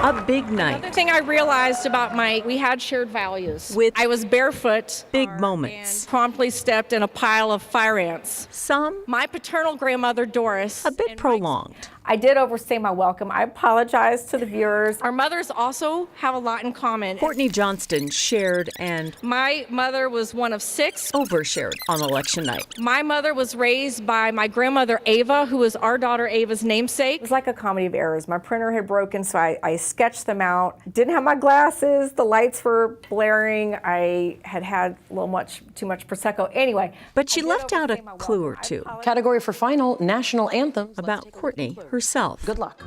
A big night. Another thing I realized about we had shared values. With I was barefoot. big moments. And promptly stepped in a pile of fire ants. Some My paternal grandmother, Doris. a bit prolonged. I did overstay my welcome. I apologize to the viewers. Our mothers also have a lot in common. Courtney Johnston shared and My mother was one of 6. overshared on election night. My mother was raised by my grandmother, Ava, who is our daughter Ava's namesake. It was like a comedy of errors. My printer had broken, so I sketched them out. Didn't have my glasses. The lights were blaring. I had too much prosecco. Anyway. But she left out a clue or two Category for final, national anthem. about Courtney herself. Good luck.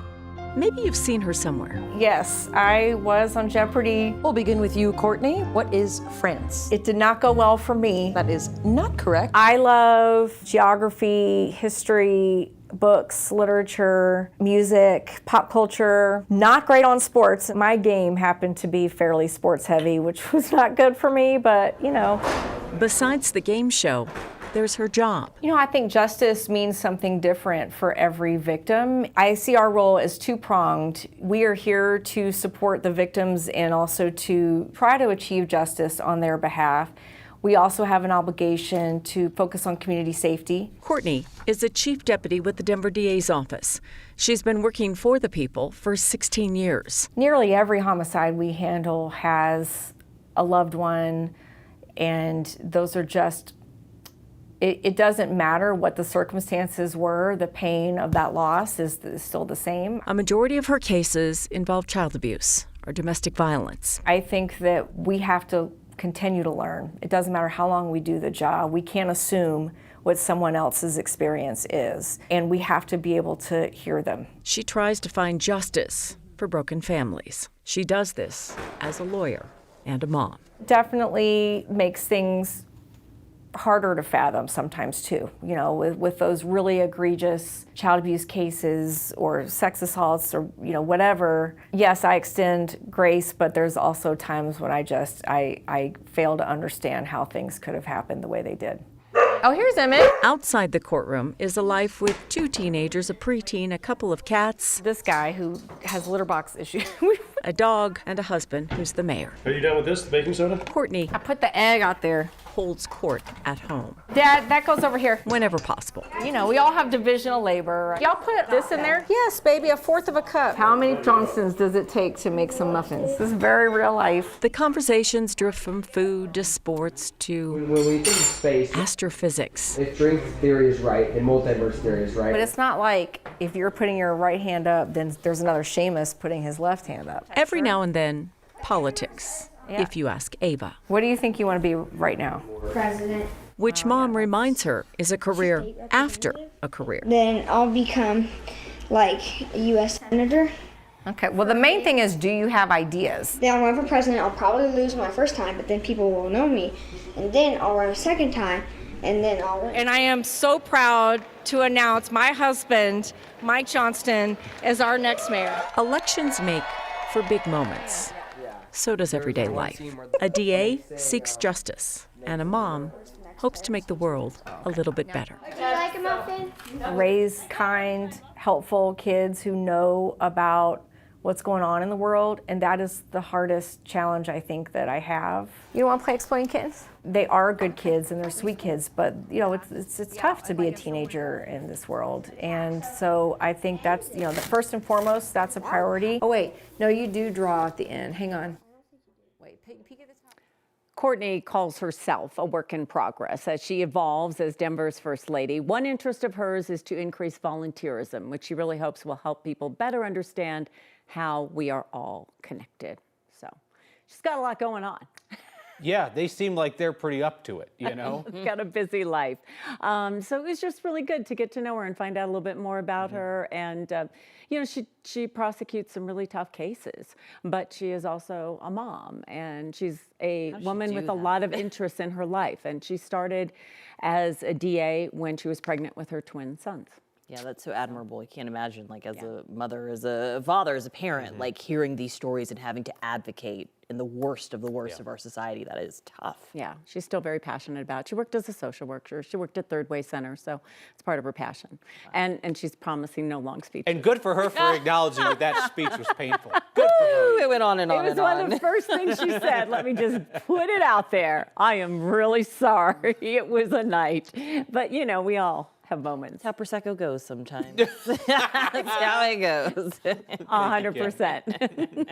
Maybe you've seen her somewhere. Yes, I was on Jeopardy. We'll begin with you, Courtney. What is France? It did not go well for me. That is not correct. I love geography, history, books, literature, music, pop culture. Not great on sports. My game happened to be fairly sports heavy, which was not good for me, but you know. Besides the game show, there's her job. You know, I think justice means something different for every victim. I see our role as two-pronged. We are here to support the victims and also to try to achieve justice on their behalf. We also have an obligation to focus on community safety. Courtney is a chief deputy with the Denver DA's office. She's been working for the people for 16 years. Nearly every homicide we handle has a loved one, and those are just, it doesn't matter what the circumstances were, the pain of that loss is still the same. A majority of her cases involve child abuse or domestic violence. I think that we have to continue to learn. It doesn't matter how long we do the job. We can't assume what someone else's experience is, and we have to be able to hear them. She tries to find justice for broken families. She does this as a lawyer and a mom. Definitely makes things harder to fathom sometimes too, you know, with those really egregious child abuse cases or sex assaults or, you know, whatever. Yes, I extend grace, but there's also times when I fail to understand how things could have happened the way they did. Oh, here's Emmett. Outside the courtroom is a life with 2 teenagers, a preteen, a couple of cats, This guy who has litter box issues. a dog, and a husband who's the mayor. Are you done with this, the baking soda? Courtney I put the egg out there. holds court at home Dad, that goes over here. whenever possible. You know, we all have division of labor. Y'all put this in there? Yes, baby, 1/4 of a cup. How many Johnsons does it take to make some muffins? This is very real life. The conversations drift from food to sports to When we think of space, astrophysics. if string theory is right and multiverse theory is right, But it's not like if you're putting your right hand up, then there's another Seamus putting his left hand up. Every now and then, politics, Yeah. if you ask Ava, What do you think you want to be right now? President. which mom reminds her is a career after a career. Then I'll become like a U.S. Senator. Okay, well, the main thing is, do you have ideas? Then I'll run for president. I'll probably lose my first time, but then people will know me. And then I'll run a second time, and then I'll win. And I am so proud to announce my husband, Mike Johnston, as our next mayor. Elections make for big moments. So does everyday life. A DA seeks justice, and a mom hopes to make the world a little bit better. Do you like a muffin? Raise kind, helpful kids who know about what's going on in the world, and that is the hardest challenge I think that I have. You don't want to play Exploding Kittens? They are good kids and they're sweet kids, but you know, it's tough to be a teenager in this world. And so I think that's, you know, the first and foremost, that's a priority. Oh wait, no, you do draw at the end. Hang on. Wait, peek at the top. Courtney calls herself a work in progress as she evolves as Denver's First Lady. One interest of hers is to increase volunteerism, which she really hopes will help people better understand how we are all connected. So she's got a lot going on. Yeah, they seem like they're pretty up to it, you know? Got a busy life. So it was just really good to get to know her and find out a little bit more about her. And, you know, she prosecutes some really tough cases, but she is also a mom, and she's a woman with a lot of interests in her life. And she started as a DA when she was pregnant with her twin sons. Yeah, that's so admirable. You can't imagine, like, as a mother, as a father, as a parent, like, hearing these stories and having to advocate in the worst of our society. That is tough. Yeah, she's still very passionate about it. She worked as a social worker. She worked at Third Way Center, so it's part of her passion. Wow. And she's promising no long speeches. And good for her for acknowledging that speech was painful. Good for her. knew it went on and on It was and one on. of the first things she said. Let me just put it out there. I am really sorry. It was a night. But, you know, we all have moments. That's how prosecco goes sometimes. That's how it goes. 100%.